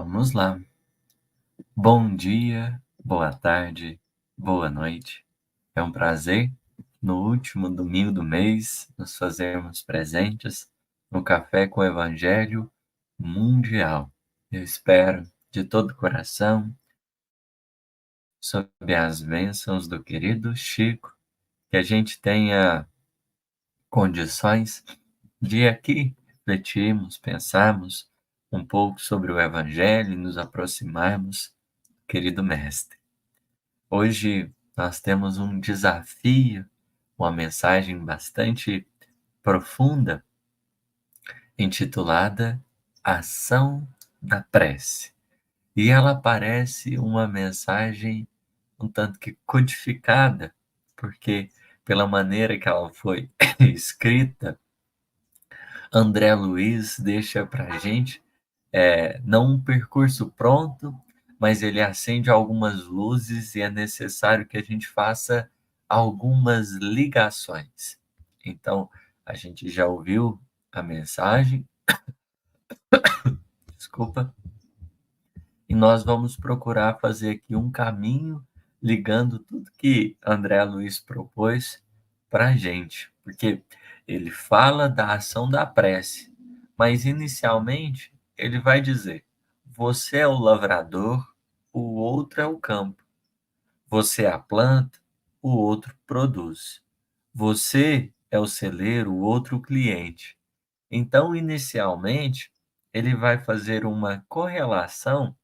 Vamos lá. Bom dia, boa tarde, boa noite. É um prazer, no último domingo do mês, nos fazermos presentes no Café com o Evangelho Mundial. Eu espero de todo o coração, sob as bênçãos do querido Chico, que a gente tenha condições de aqui refletirmos, pensarmos um pouco sobre o Evangelho e nos aproximarmos, querido Mestre. Hoje nós temos um desafio, uma mensagem bastante profunda, intitulada Ação da Prece. E ela parece uma mensagem um tanto que codificada, porque pela maneira que ela foi escrita, André Luiz deixa para a gente não um percurso pronto, mas ele acende algumas luzes e é necessário que a gente faça algumas ligações. Então, a gente já ouviu a mensagem, desculpa, e nós vamos procurar fazer aqui um caminho ligando tudo que André Luiz propôs para a gente, porque ele fala da ação da prece, mas inicialmente ele vai dizer: você é o lavrador, o outro é o campo. Você é a planta, o outro produz. Você é o celeiro, o outro o cliente. Então, inicialmente, ele vai fazer uma correlação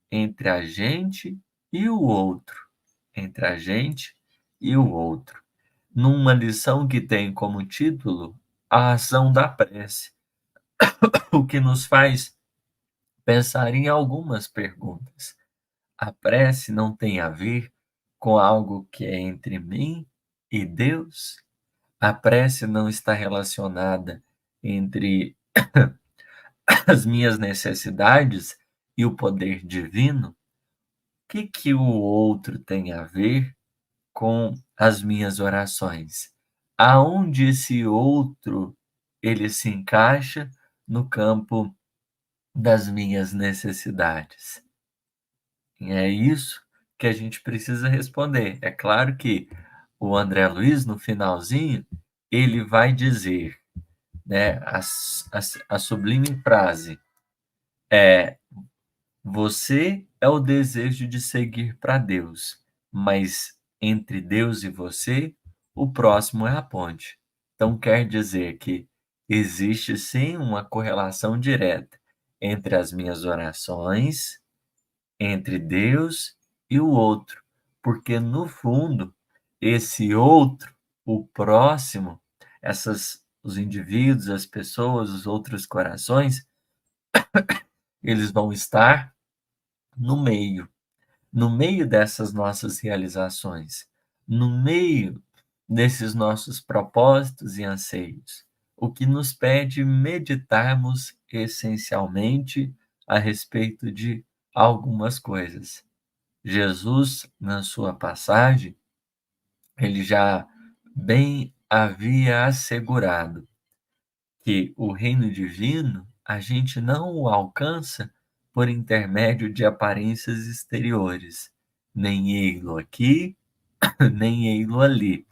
entre a gente e o outro, entre a gente e o outro, numa lição que tem como título a ação da prece, o que nos faz pensar em algumas perguntas. A prece não tem a ver com algo que é entre mim e Deus? A prece não está relacionada entre as minhas necessidades e o poder divino? O que o outro tem a ver com as minhas orações? Aonde esse outro ele se encaixa no campo das minhas necessidades? E é isso que a gente precisa responder. É claro que o André Luiz, no finalzinho, ele vai dizer, né, a sublime frase é: você é o desejo de seguir para Deus, mas entre Deus e você, o próximo é a ponte. Então quer dizer que existe sim uma correlação direta entre as minhas orações, entre Deus e o outro, porque no fundo, esse outro, o próximo, os indivíduos, as pessoas, os outros corações, eles vão estar no meio, no meio dessas nossas realizações, no meio desses nossos propósitos e anseios, o que nos pede meditarmos essencialmente a respeito de algumas coisas. Jesus, na sua passagem, ele já bem havia assegurado que o reino divino a gente não o alcança por intermédio de aparências exteriores, nem ei-lo aqui, nem ei-lo ali.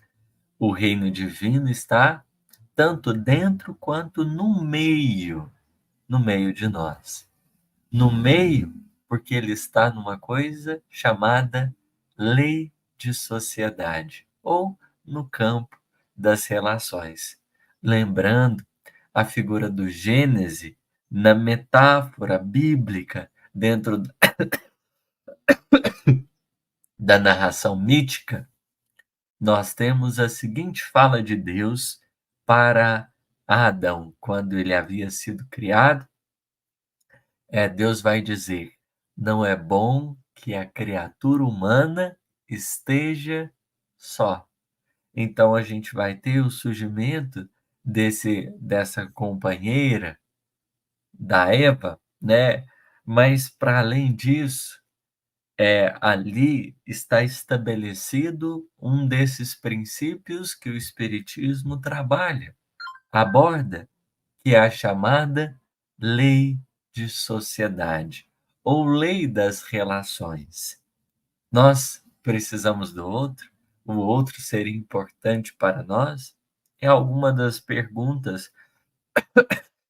O reino divino está tanto dentro quanto no meio de nós. No meio, porque ele está numa coisa chamada lei de sociedade, ou no campo das relações. Lembrando a figura do Gênese na metáfora bíblica, dentro da narração mítica, nós temos a seguinte fala de Deus para Adão, quando ele havia sido criado. Deus vai dizer: não é bom que a criatura humana esteja só. Então a gente vai ter o surgimento dessa companheira da Eva, né? Mas para além disso, ali está estabelecido um desses princípios que o Espiritismo trabalha, aborda, que é a chamada lei de sociedade, ou lei das relações? Nós precisamos do outro? O outro seria importante para nós? É alguma das perguntas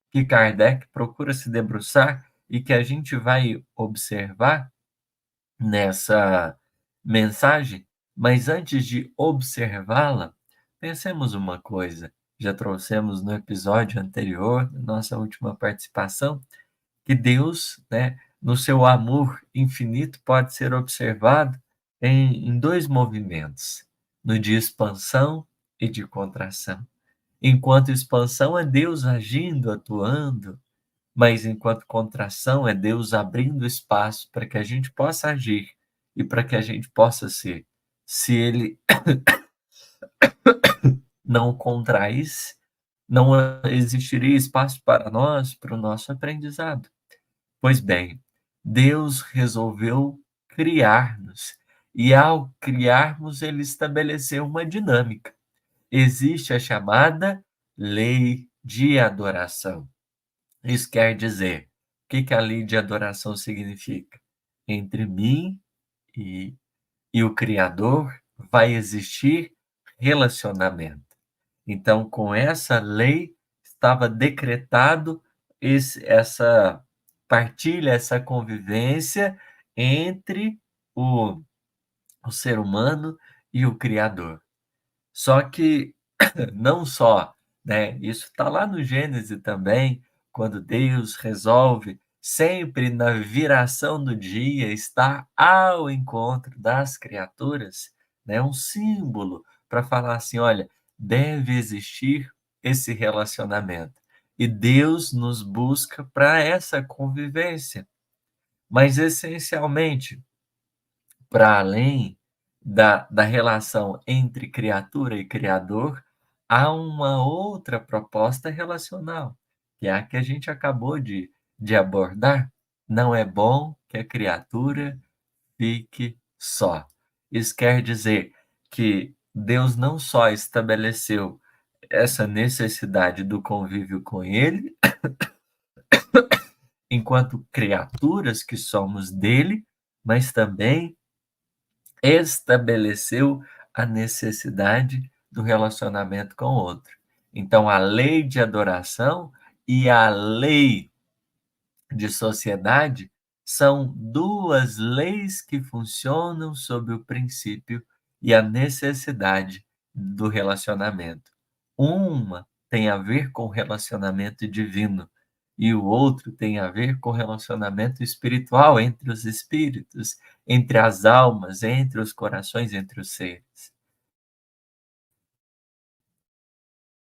que Kardec procura se debruçar e que a gente vai observar nessa mensagem, mas antes de observá-la, pensemos uma coisa. Já trouxemos no episódio anterior, nossa última participação, que Deus, né, no seu amor infinito, pode ser observado em dois movimentos, no de expansão e de contração. Enquanto expansão é Deus agindo, atuando, mas enquanto contração é Deus abrindo espaço para que a gente possa agir e para que a gente possa ser. Se ele não contraísse, não existiria espaço para nós, para o nosso aprendizado. Pois bem, Deus resolveu criar-nos e ao criarmos ele estabeleceu uma dinâmica. Existe a chamada lei de adoração. Isso quer dizer, o que que a lei de adoração significa? Entre mim e, e o Criador vai existir relacionamento. Então, com essa lei, estava decretado essa partilha, essa convivência entre o, o ser humano e o Criador. Só que não só, né, isso está lá no Gênesis também, quando Deus resolve sempre na viração do dia estar ao encontro das criaturas, né, um símbolo para falar assim, olha, deve existir esse relacionamento. E Deus nos busca para essa convivência. Mas essencialmente, para além da relação entre criatura e criador, há uma outra proposta relacional, que é a que a gente acabou de abordar. Não é bom que a criatura fique só. Isso quer dizer que Deus não só estabeleceu essa necessidade do convívio com ele, enquanto criaturas que somos dele, mas também estabeleceu a necessidade do relacionamento com o outro. Então, a lei de adoração e a lei de sociedade são duas leis que funcionam sob o princípio e a necessidade do relacionamento. Uma tem a ver com o relacionamento divino e o outro tem a ver com o relacionamento espiritual entre os espíritos, entre as almas, entre os corações, entre os seres.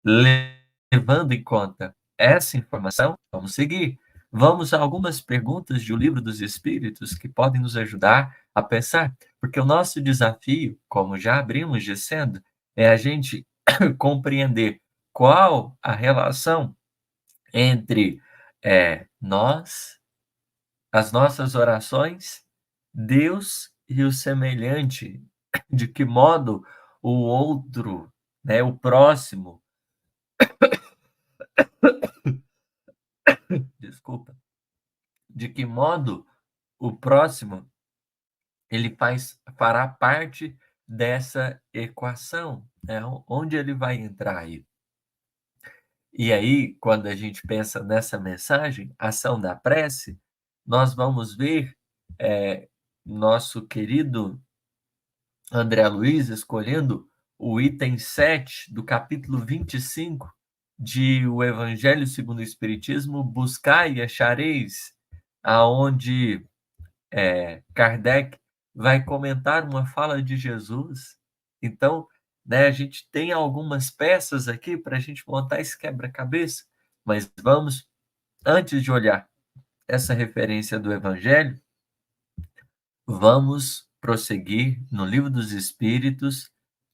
Levando em conta essa informação, vamos seguir. Vamos a algumas perguntas de O Livro dos Espíritos que podem nos ajudar a pensar, porque o nosso desafio, como já abrimos dizendo, é a gente compreender qual a relação entre nós, as nossas orações, Deus e o semelhante, de que modo o outro, né, o próximo, desculpa, de que modo o próximo ele fará parte dessa equação, né? Onde ele vai entrar aí? E aí, quando a gente pensa nessa mensagem, ação da prece, nós vamos ver nosso querido André Luiz escolhendo o item 7 do capítulo 25 de O Evangelho segundo o Espiritismo, buscai e achareis, aonde Kardec vai comentar uma fala de Jesus. Então, né, a gente tem algumas peças aqui para a gente montar esse quebra-cabeça, mas vamos, antes de olhar essa referência do Evangelho, vamos prosseguir no Livro dos Espíritos,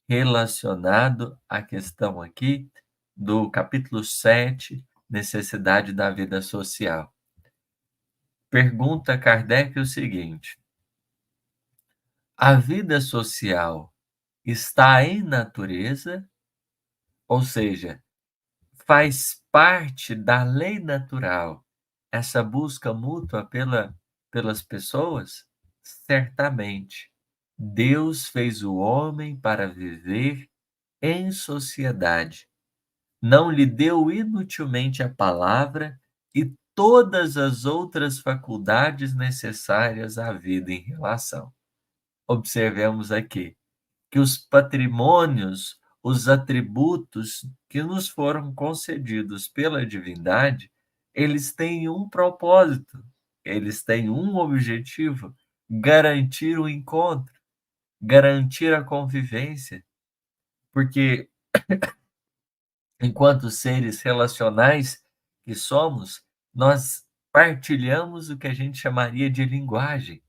relacionado à questão aqui do capítulo 7, necessidade da vida social. Pergunta Kardec o seguinte: a vida social está em natureza, ou seja, faz parte da lei natural essa busca mútua pela pelas pessoas? Certamente. Deus fez o homem para viver em sociedade. Não lhe deu inutilmente a palavra e todas as outras faculdades necessárias à vida em relação. Observemos aqui que os patrimônios, os atributos que nos foram concedidos pela divindade, eles têm um propósito, eles têm um objetivo: garantir o encontro, garantir a convivência, porque enquanto seres relacionais que somos, nós partilhamos o que a gente chamaria de linguagem.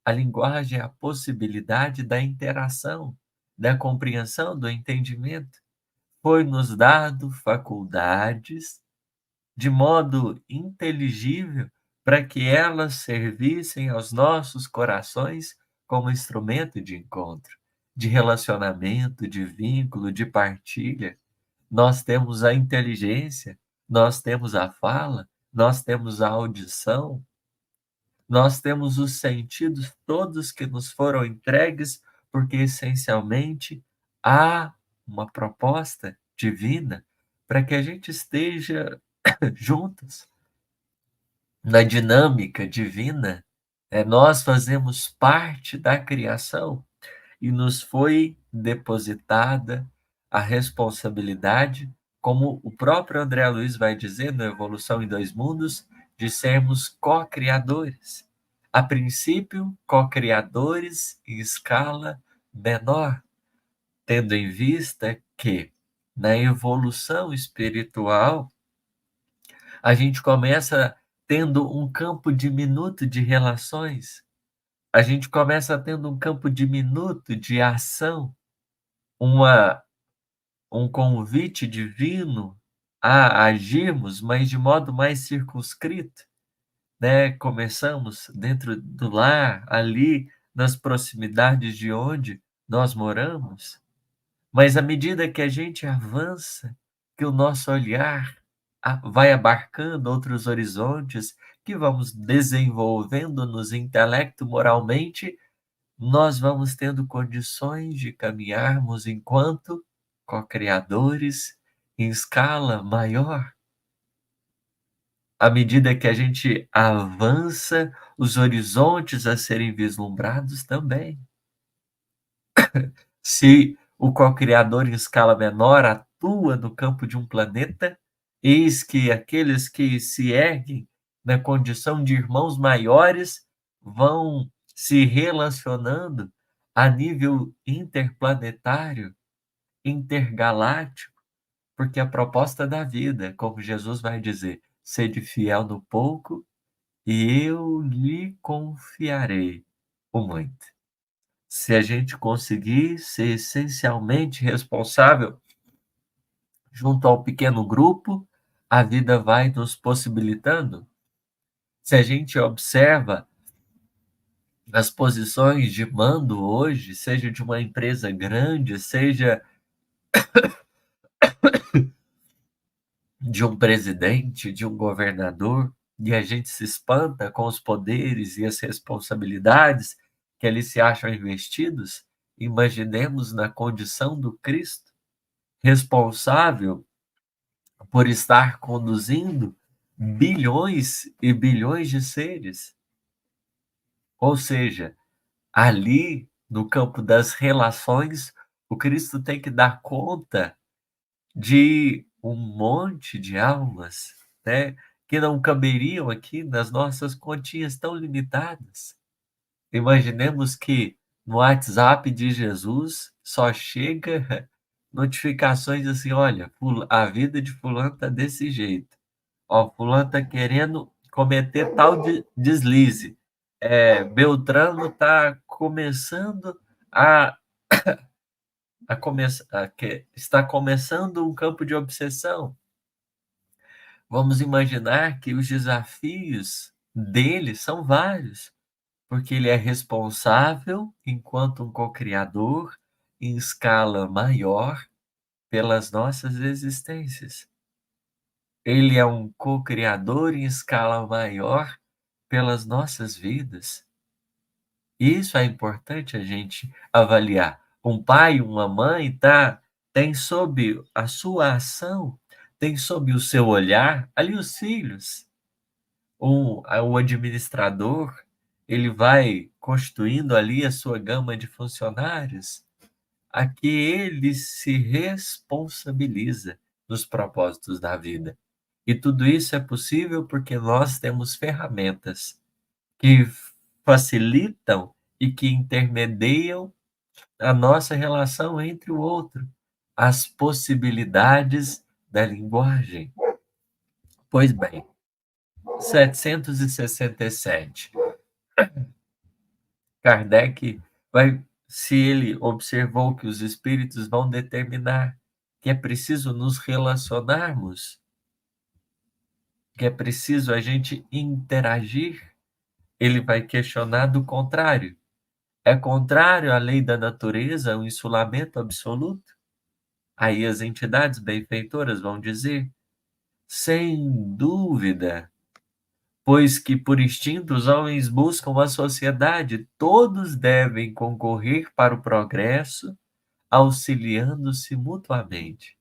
A linguagem é a possibilidade da interação, da compreensão, do entendimento. Foi-nos dado faculdades de modo inteligível para que elas servissem aos nossos corações como instrumento de encontro, de relacionamento, de vínculo, de partilha. Nós temos a inteligência, nós temos a fala, nós temos a audição, nós temos os sentidos todos que nos foram entregues, porque essencialmente há uma proposta divina para que a gente esteja juntos na dinâmica divina. Nós fazemos parte da criação e nos foi depositada a responsabilidade, como o próprio André Luiz vai dizer no Evolução em Dois Mundos, de sermos co-criadores. A princípio, co-criadores em escala menor, tendo em vista que na evolução espiritual a gente começa tendo um campo diminuto de relações, a gente começa tendo um campo diminuto de ação, uma um convite divino a agirmos, mas de modo mais circunscrito, né? Começamos dentro do lar, ali nas proximidades de onde nós moramos, mas à medida que a gente avança, que o nosso olhar vai abarcando outros horizontes, que vamos desenvolvendo-nos intelecto, moralmente, nós vamos tendo condições de caminharmos enquanto co-criadores em escala maior. À medida que a gente avança, os horizontes a serem vislumbrados também. Se o co-criador em escala menor atua no campo de um planeta, eis que aqueles que se erguem na condição de irmãos maiores vão se relacionando a nível interplanetário, intergaláctico, porque a proposta da vida, como Jesus vai dizer, sede fiel no pouco e eu lhe confiarei o muito. Se a gente conseguir ser essencialmente responsável junto ao pequeno grupo, a vida vai nos possibilitando. Se a gente observa as posições de mando hoje, seja de uma empresa grande, seja de um presidente, de um governador, e a gente se espanta com os poderes e as responsabilidades que ali se acham investidos, imaginemos na condição do Cristo, responsável por estar conduzindo bilhões e bilhões de seres. Ou seja, ali no campo das relações, o Cristo tem que dar conta de um monte de almas, né, que não caberiam aqui nas nossas continhas tão limitadas. Imaginemos que no WhatsApp de Jesus só chega notificações assim: olha, a vida de fulano está desse jeito. Ó, fulano está querendo cometer tal deslize. Beltrano está começando a está começando um campo de obsessão. Vamos imaginar que os desafios dele são vários, porque ele é responsável, enquanto um co-criador, em escala maior, pelas nossas existências. Ele é um co-criador em escala maior pelas nossas vidas. Isso é importante a gente avaliar. Um pai, uma mãe tem sob a sua ação, tem sob o seu olhar ali os filhos. O administrador, ele vai constituindo ali a sua gama de funcionários, a que ele se responsabiliza nos propósitos da vida. E tudo isso é possível porque nós temos ferramentas que facilitam e que intermediam a nossa relação entre o outro, as possibilidades da linguagem. Pois bem, 767. Kardec se ele observou que os espíritos vão determinar que é preciso nos relacionarmos, que é preciso a gente interagir, ele vai questionar do contrário. É contrário à lei da natureza, o insulamento absoluto? Aí as entidades benfeitoras vão dizer, sem dúvida, pois que por instinto os homens buscam a sociedade, todos devem concorrer para o progresso, auxiliando-se mutuamente.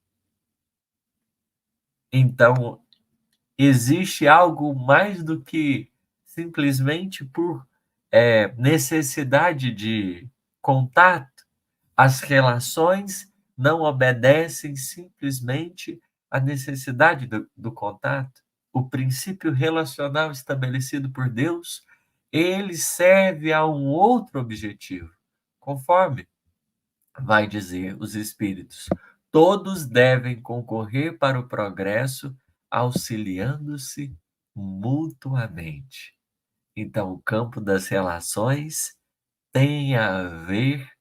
Então, existe algo mais do que simplesmente por necessidade de contato. As relações não obedecem simplesmente à necessidade do contato. O princípio relacional estabelecido por Deus, ele serve a um outro objetivo, conforme vai dizer os espíritos. Todos devem concorrer para o progresso, auxiliando-se mutuamente. Então, o campo das relações tem a ver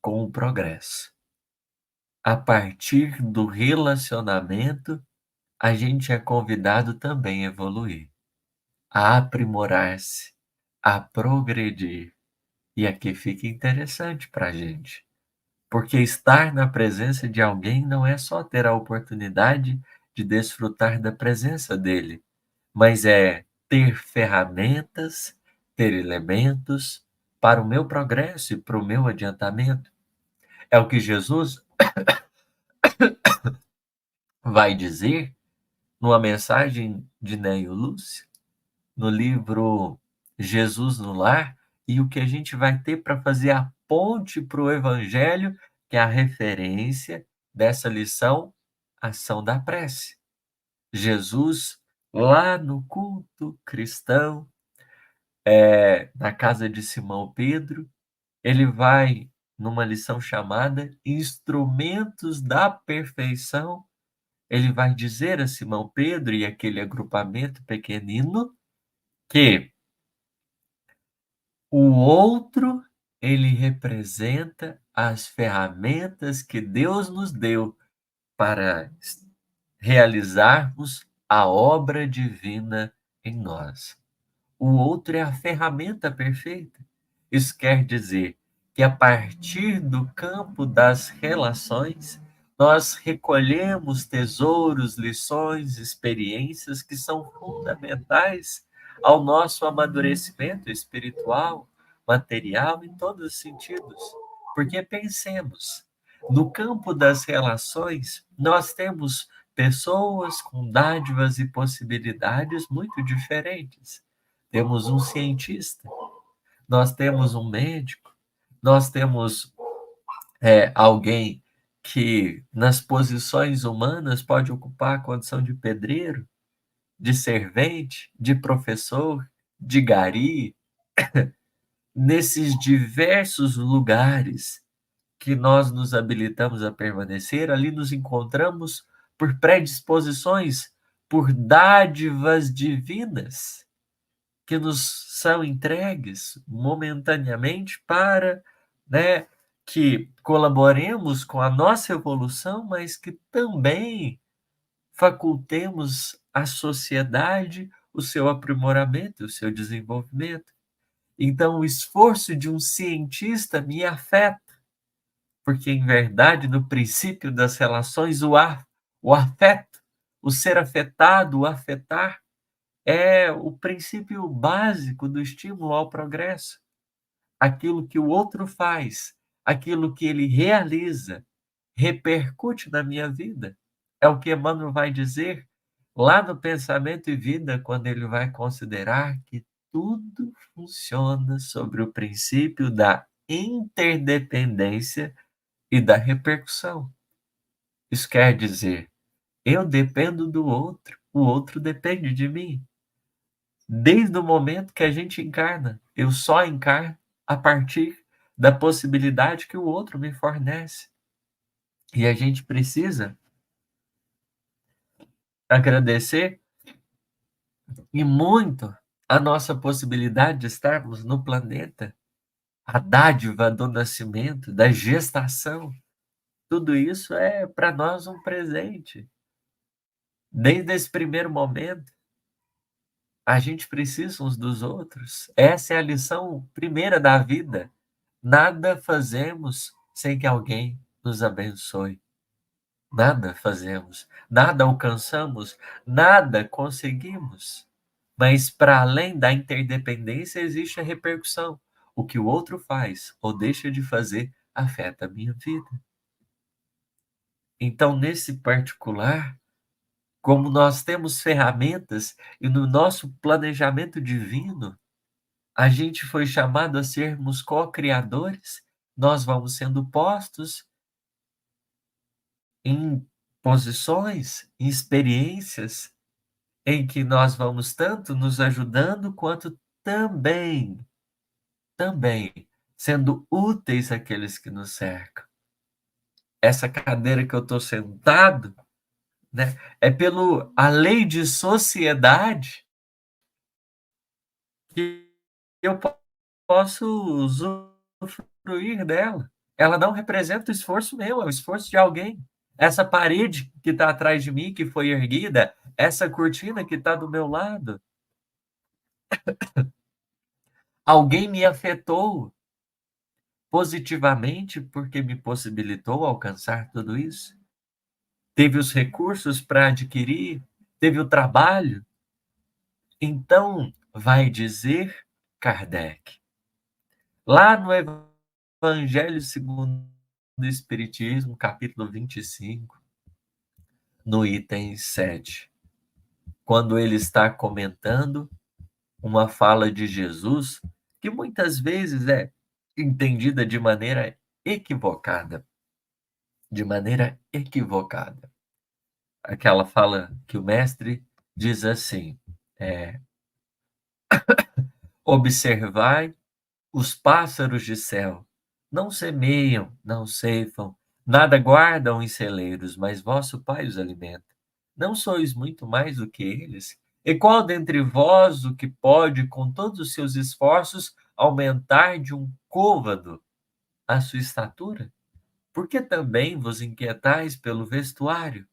com o progresso. A partir do relacionamento, a gente é convidado também a evoluir, a aprimorar-se, a progredir. E aqui fica interessante para a gente, porque estar na presença de alguém não é só ter a oportunidade de desfrutar da presença dele, mas é ter ferramentas, ter elementos para o meu progresso e para o meu adiantamento. É o que Jesus vai dizer numa mensagem de Neio Lúcio, no livro Jesus no Lar, e o que a gente vai ter para fazer a ponte para o Evangelho, que é a referência dessa lição, ação da prece. Jesus, lá no culto cristão, na casa de Simão Pedro, ele vai numa lição chamada Instrumentos da Perfeição. Ele vai dizer a Simão Pedro e aquele agrupamento pequenino que o outro, ele representa as ferramentas que Deus nos deu para realizarmos a obra divina em nós. O outro é a ferramenta perfeita. Isso quer dizer que a partir do campo das relações, nós recolhemos tesouros, lições, experiências que são fundamentais ao nosso amadurecimento espiritual, material, em todos os sentidos. Porque pensemos, no campo das relações, nós temos pessoas com dádivas e possibilidades muito diferentes. Temos um cientista, nós temos um médico, nós temos alguém que nas posições humanas pode ocupar a condição de pedreiro, de servente, de professor, de gari, nesses diversos lugares que nós nos habilitamos a permanecer, ali nos encontramos por predisposições, por dádivas divinas que nos são entregues momentaneamente para, né, que colaboremos com a nossa evolução, mas que também facultemos à sociedade o seu aprimoramento, o seu desenvolvimento. Então, o esforço de um cientista me afeta, porque, em verdade, no princípio das relações, o afeto, o ser afetado, o afetar, é o princípio básico do estímulo ao progresso. Aquilo que o outro faz, aquilo que ele realiza, repercute na minha vida. É o que Emmanuel vai dizer lá no Pensamento e Vida, quando ele vai considerar que tudo funciona sobre o princípio da interdependência e da repercussão. Isso quer dizer, eu dependo do outro, o outro depende de mim. Desde o momento que a gente encarna, eu só encarno a partir da possibilidade que o outro me fornece. E a gente precisa agradecer e muito a nossa possibilidade de estarmos no planeta, a dádiva do nascimento, da gestação. Tudo isso é para nós um presente. Desde esse primeiro momento, a gente precisa uns dos outros. Essa é a lição primeira da vida. Nada fazemos sem que alguém nos abençoe. Nada fazemos, nada alcançamos, nada conseguimos. Mas para além da interdependência existe a repercussão. O que o outro faz ou deixa de fazer afeta a minha vida. Então, nesse particular, como nós temos ferramentas e no nosso planejamento divino, a gente foi chamado a sermos co-criadores, nós vamos sendo postos em posições, em experiências em que nós vamos tanto nos ajudando quanto também sendo úteis àqueles que nos cercam. Essa cadeira que eu estou sentado, né, é pelo a lei de sociedade que eu posso usufruir dela. Ela não representa o esforço meu, é o esforço de alguém. Essa parede que está atrás de mim, que foi erguida, essa cortina que está do meu lado, alguém me afetou positivamente porque me possibilitou alcançar tudo isso. Teve os recursos para adquirir, teve o trabalho. Então, vai dizer Kardec, lá no Evangelho segundo o Espiritismo, capítulo 25, no item 7, quando ele está comentando uma fala de Jesus que muitas vezes é entendida de maneira equivocada. De maneira equivocada. Aquela fala que o mestre diz assim: é, observai os pássaros de céu, não semeiam, não ceifam, nada guardam em celeiros, mas vosso Pai os alimenta. Não sois muito mais do que eles? E qual dentre vós o que pode, com todos os seus esforços, aumentar de um côvado a sua estatura? Por que também vos inquietais pelo vestuário?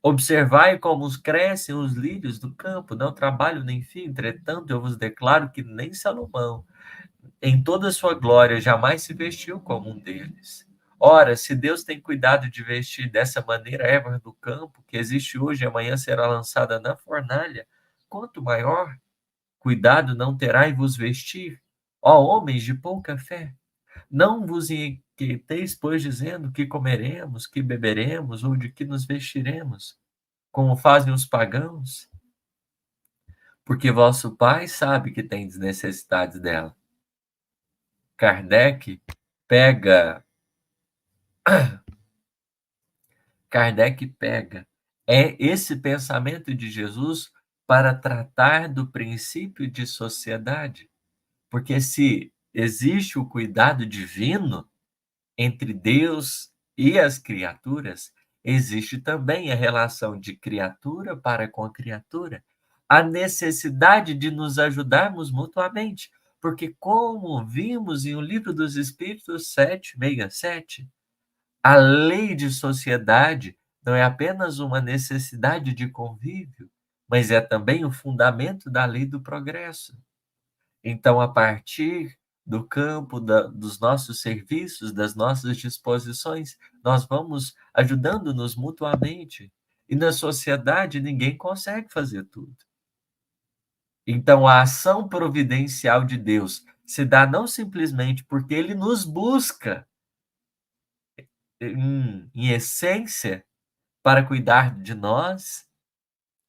Observai como crescem os lírios do campo, não trabalham nem fiam, entretanto eu vos declaro que nem Salomão, em toda a sua glória, jamais se vestiu como um deles. Ora, se Deus tem cuidado de vestir dessa maneira a erva do campo, que existe hoje e amanhã será lançada na fornalha, quanto maior cuidado não terá em vos vestir, ó homens de pouca fé. Não vos inquieteis, pois, dizendo que comeremos, que beberemos, ou de que nos vestiremos, como fazem os pagãos, porque vosso Pai sabe que tendes necessidades dela. Kardec pega, Kardec pega esse pensamento de Jesus para tratar do princípio de sociedade, porque se existe o cuidado divino entre Deus e as criaturas, existe também a relação de criatura para com a criatura, a necessidade de nos ajudarmos mutuamente, porque como vimos em O Livro dos Espíritos 767, a lei de sociedade não é apenas uma necessidade de convívio, mas é também o fundamento da lei do progresso. Então, a partir do campo dos nossos serviços, das nossas disposições, nós vamos ajudando-nos mutuamente. E na sociedade ninguém consegue fazer tudo. Então, a ação providencial de Deus se dá não simplesmente porque ele nos busca em essência para cuidar de nós,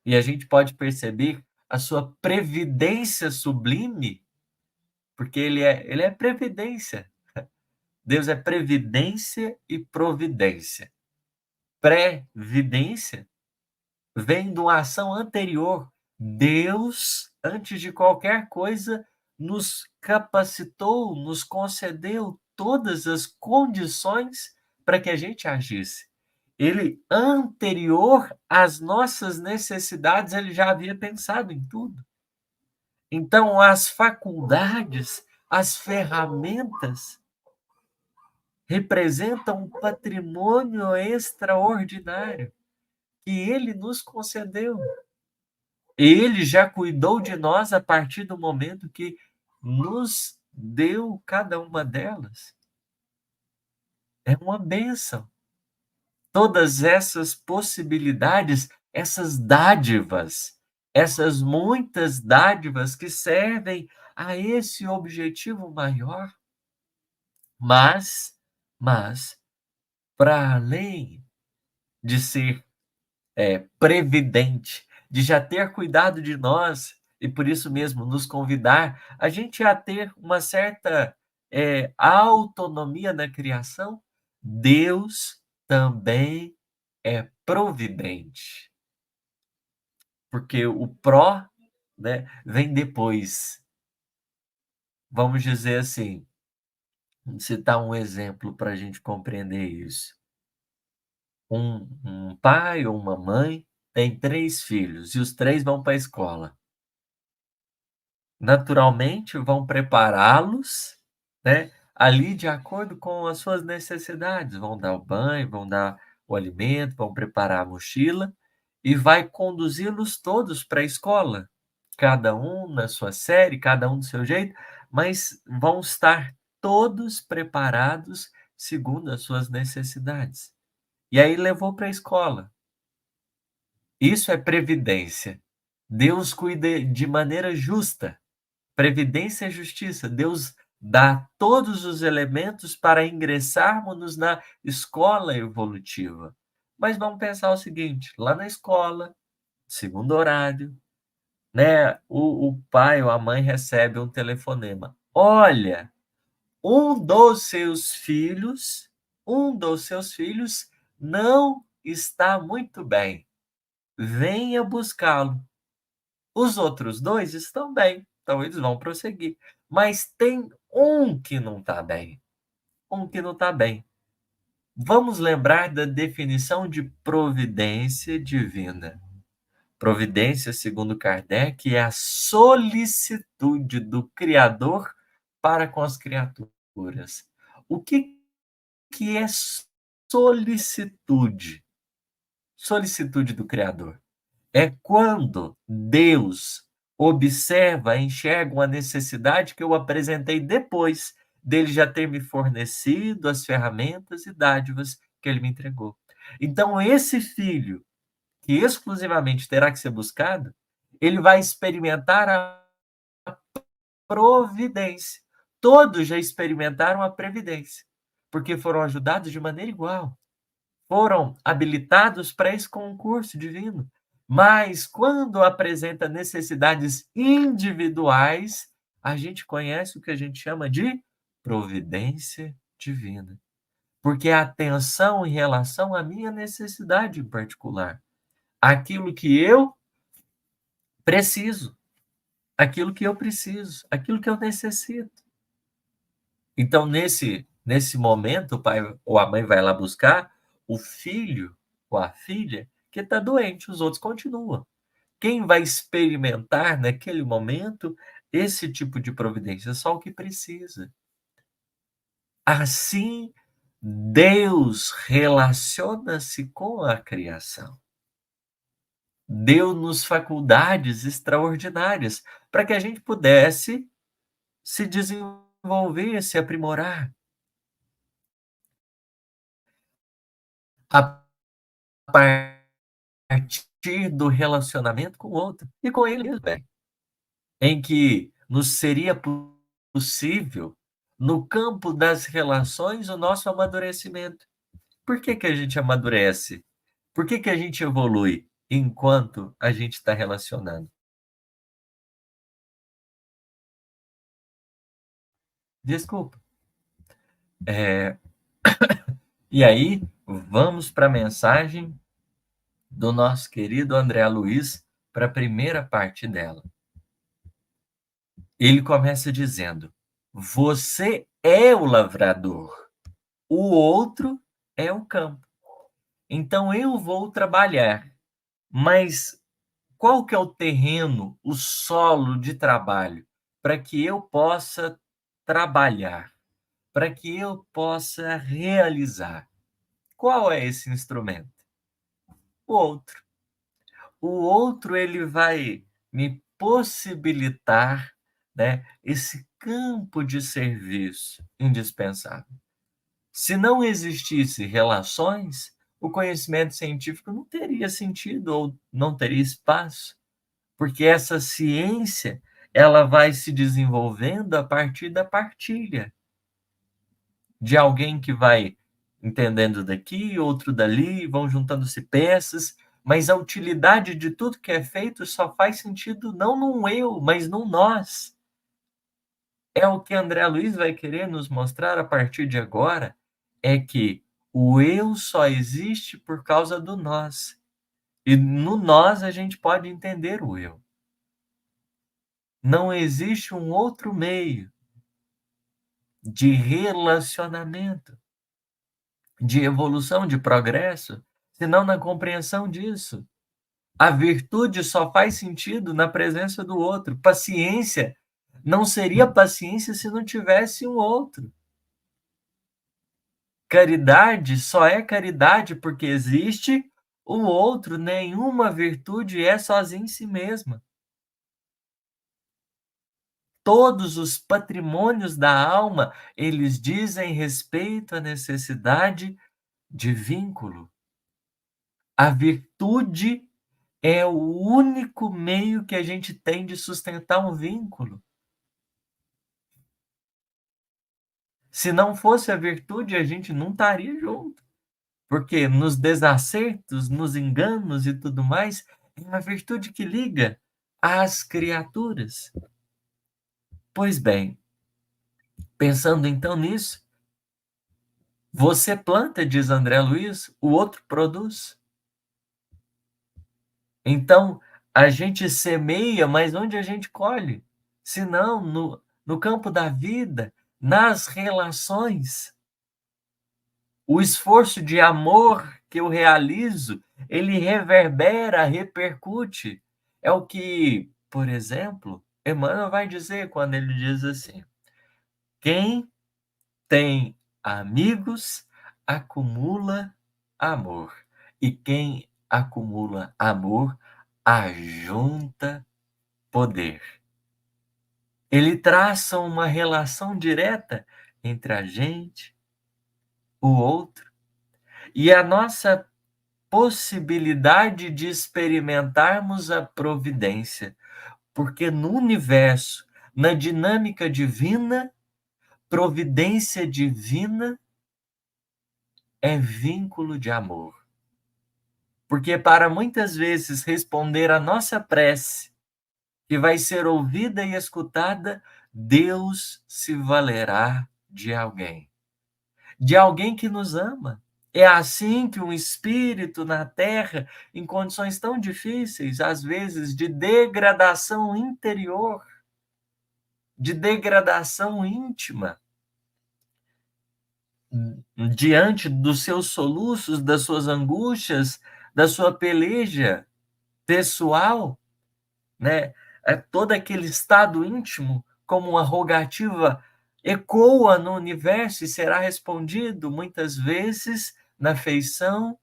e a gente pode perceber a sua previdência sublime, porque ele é previdência. Deus é previdência e providência. Previdência vem de uma ação anterior. Deus, antes de qualquer coisa, nos capacitou, nos concedeu todas as condições para que a gente agisse. Ele, anterior às nossas necessidades, ele já havia pensado em tudo. Então, as faculdades, as ferramentas, representam um patrimônio extraordinário que ele nos concedeu. Ele já cuidou de nós a partir do momento que nos deu cada uma delas. É uma bênção. Todas essas possibilidades, essas dádivas, essas muitas dádivas que servem a esse objetivo maior, mas, mas, para além de ser previdente, de já ter cuidado de nós e por isso mesmo nos convidar a gente a ter uma certa autonomia na criação, Deus também é providente, porque o pró, né, vem depois. Vamos dizer assim, vamos citar um exemplo para a gente compreender isso. Um pai ou uma mãe tem 3 filhos e os 3 vão para a escola. Naturalmente, vão prepará-los, né, ali de acordo com as suas necessidades. Vão dar o banho, vão dar o alimento, vão preparar a mochila e vai conduzi-los todos para a escola. Cada um na sua série, cada um do seu jeito, mas vão estar todos preparados segundo as suas necessidades. E aí levou para a escola. Isso é previdência. Deus cuida de maneira justa. Previdência e justiça. Deus dá todos os elementos para ingressarmos na escola evolutiva. Mas vamos pensar o seguinte: lá na escola, segundo horário, né, o pai ou a mãe recebe um telefonema. Olha, um dos seus filhos não está muito bem. Venha buscá-lo. Os outros 2 estão bem, então eles vão prosseguir. Mas tem um que não está bem, um que não está bem. Vamos lembrar da definição de providência divina. Providência, segundo Kardec, é a solicitude do Criador para com as criaturas. O que é solicitude? Solicitude do Criador. É quando Deus observa, enxerga uma necessidade que eu apresentei depois dele já ter me fornecido as ferramentas e dádivas que ele me entregou. Então, esse filho, que exclusivamente terá que ser buscado, ele vai experimentar a providência. Todos já experimentaram a previdência, porque foram ajudados de maneira igual, foram habilitados para esse concurso divino. Mas quando apresenta necessidades individuais, a gente conhece o que a gente chama de providência divina. Porque é atenção em relação à minha necessidade em particular. Aquilo que eu preciso, aquilo que eu preciso, aquilo que eu necessito. Então, nesse momento, o pai ou a mãe vai lá buscar o filho ou a filha que está doente, os outros continuam. Quem vai experimentar naquele momento esse tipo de providência? Só o que precisa. Assim, Deus relaciona-se com a criação. Deu-nos faculdades extraordinárias para que a gente pudesse se desenvolver, se aprimorar. A partir do relacionamento com o outro e com ele mesmo. em que nos seria possível, no campo das relações, o nosso amadurecimento. Por que que a gente amadurece? Por que que a gente evolui enquanto a gente está relacionando? Desculpa. Eh, e aí, vamos para a mensagem do nosso querido André Luiz, para a primeira parte dela. Ele começa dizendo: "Você é o lavrador, o outro é o campo. Então eu vou trabalhar, mas qual que é o terreno, o solo de trabalho para que eu possa trabalhar, para que eu possa realizar? Qual é esse instrumento? O outro. O outro ele vai me possibilitar, né, esse campo de serviço indispensável. Se não existisse relações, o conhecimento científico não teria sentido ou não teria espaço, porque essa ciência, ela vai se desenvolvendo a partir da partilha, de alguém que vai entendendo daqui, outro dali, vão juntando-se peças, mas a utilidade de tudo que é feito só faz sentido não num eu, mas num nós. É o que André Luiz vai querer nos mostrar a partir de agora, é que o eu só existe por causa do nós. E no nós a gente pode entender o eu. Não existe um outro meio de relacionamento, de evolução, de progresso, senão na compreensão disso. A virtude só faz sentido na presença do outro. Paciência não seria paciência se não tivesse um outro. Caridade só é caridade porque existe o outro. Nenhuma virtude é sozinha em si mesma. Todos os patrimônios da alma, eles dizem respeito à necessidade de vínculo. A virtude é o único meio que a gente tem de sustentar um vínculo. Se não fosse a virtude, a gente não estaria junto. Porque nos desacertos, nos enganos e tudo mais, é a virtude que liga as criaturas. Pois bem, pensando então nisso, você planta, diz André Luiz, o outro produz. Então, a gente semeia, mas onde a gente colhe? Se não no campo da vida, nas relações. O esforço de amor que eu realizo, ele reverbera, repercute. É o que, por exemplo, Emmanuel vai dizer quando ele diz assim: quem tem amigos acumula amor, e quem acumula amor ajunta poder. Ele traça uma relação direta entre a gente, o outro, e a nossa possibilidade de experimentarmos a providência, porque no universo, na dinâmica divina, providência divina é vínculo de amor. Porque para muitas vezes responder a nossa prece, que vai ser ouvida e escutada, Deus se valerá de alguém que nos ama. É assim que um espírito na terra, em condições tão difíceis, às vezes de degradação interior, de degradação íntima, diante dos seus soluços, das suas angústias, da sua peleja pessoal, né? Todo aquele estado íntimo, como uma rogativa, ecoa no universo e será respondido muitas vezes na feição,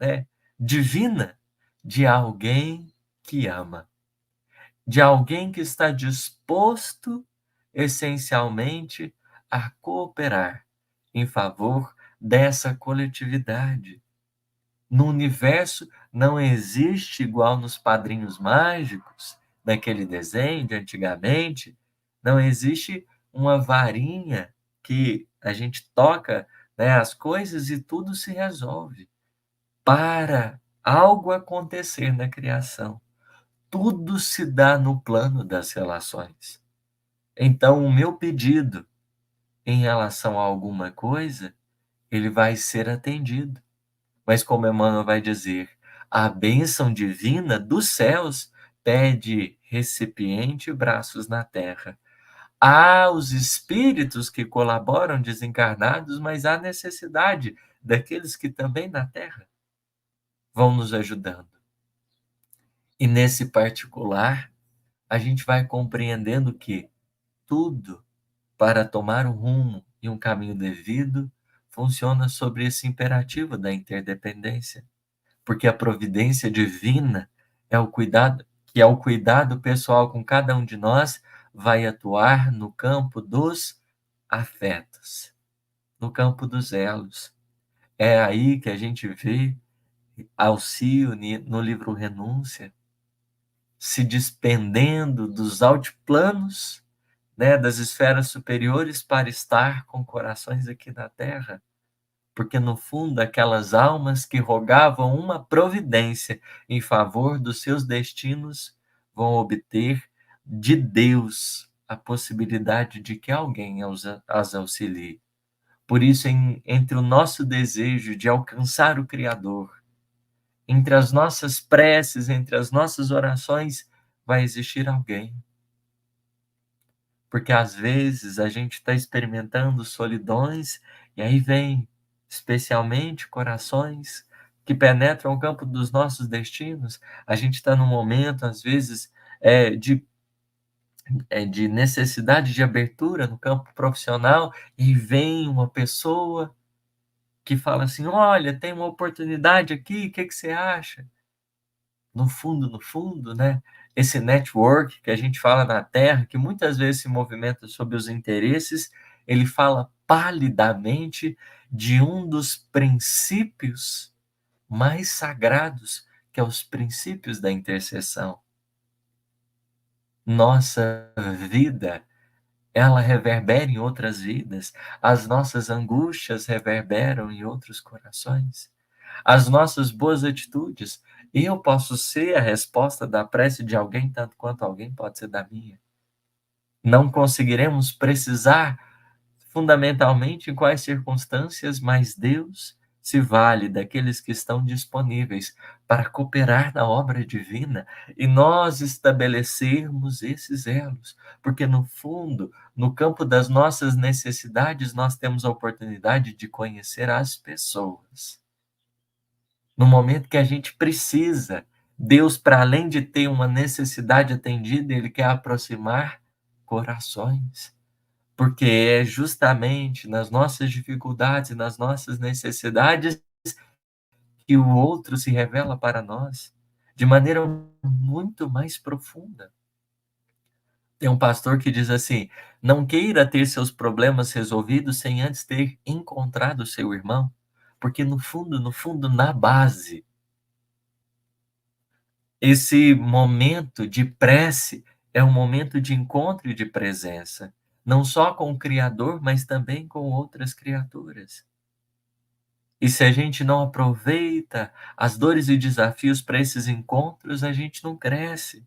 né, divina de alguém que ama, de alguém que está disposto essencialmente a cooperar em favor dessa coletividade. No universo não existe igual nos padrinhos mágicos, naquele desenho de antigamente, não existe uma varinha que a gente toca, né, as coisas e tudo se resolve. Para algo acontecer na criação, tudo se dá no plano das relações. Então, o meu pedido em relação a alguma coisa, ele vai ser atendido. Mas como Emmanuel vai dizer, a bênção divina dos céus pede recipiente e braços na terra. Há os espíritos que colaboram desencarnados, mas há necessidade daqueles que também na terra vão nos ajudando. E nesse particular, a gente vai compreendendo que tudo, para tomar um rumo e um caminho devido, funciona sobre esse imperativo da interdependência, porque a providência divina é o cuidado, que é o cuidado pessoal com cada um de nós, vai atuar no campo dos afetos, no campo dos elos. É aí que a gente vê Alcione no livro Renúncia, se despendendo dos altiplanos, né, das esferas superiores para estar com corações aqui na terra, porque no fundo aquelas almas que rogavam uma providência em favor dos seus destinos vão obter de Deus a possibilidade de que alguém as auxilie. Por isso, entre o nosso desejo de alcançar o Criador, entre as nossas preces, entre as nossas orações, vai existir alguém. Porque às vezes a gente está experimentando solidões e aí vem, especialmente, corações que penetram o campo dos nossos destinos. A gente está num momento, às vezes, é, de, de necessidade de abertura no campo profissional e vem uma pessoa que fala assim: olha, tem uma oportunidade aqui, o que que você acha? No fundo, né, esse network que a gente fala na Terra, que muitas vezes se movimenta sob os interesses, ele fala palidamente de um dos princípios mais sagrados, que é os princípios da intercessão. Nossa vida, ela reverbera em outras vidas, as nossas angústias reverberam em outros corações. As nossas boas atitudes. Eu posso ser a resposta da prece de alguém, tanto quanto alguém pode ser da minha. Não conseguiremos precisar fundamentalmente em quais circunstâncias, mas Deus se vale daqueles que estão disponíveis para cooperar na obra divina e nós estabelecermos esses elos, porque no fundo, no campo das nossas necessidades, nós temos a oportunidade de conhecer as pessoas. No momento que a gente precisa, Deus, para além de ter uma necessidade atendida, Ele quer aproximar corações. Porque é justamente nas nossas dificuldades e nas nossas necessidades que o outro se revela para nós de maneira muito mais profunda. Tem um pastor que diz assim: não queira ter seus problemas resolvidos sem antes ter encontrado seu irmão, porque no fundo, na base, esse momento de prece é um momento de encontro e de presença, não só com o Criador, mas também com outras criaturas. E se a gente não aproveita as dores e desafios para esses encontros, a gente não cresce.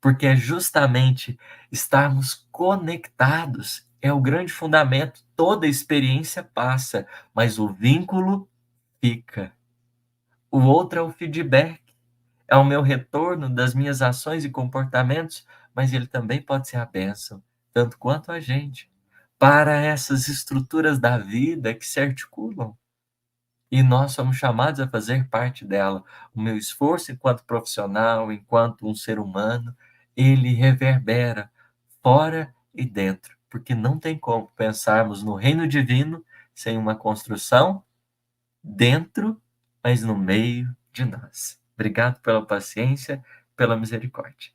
Porque é justamente estarmos conectados é o grande fundamento. Toda experiência passa, mas o vínculo fica. O outro é o feedback. É o meu retorno das minhas ações e comportamentos, mas ele também pode ser a bênção, tanto quanto a gente, para essas estruturas da vida que se articulam. E nós somos chamados a fazer parte dela. O meu esforço enquanto profissional, enquanto um ser humano, ele reverbera fora e dentro, porque não tem como pensarmos no reino divino sem uma construção dentro, mas no meio de nós. Obrigado pela paciência, pela misericórdia.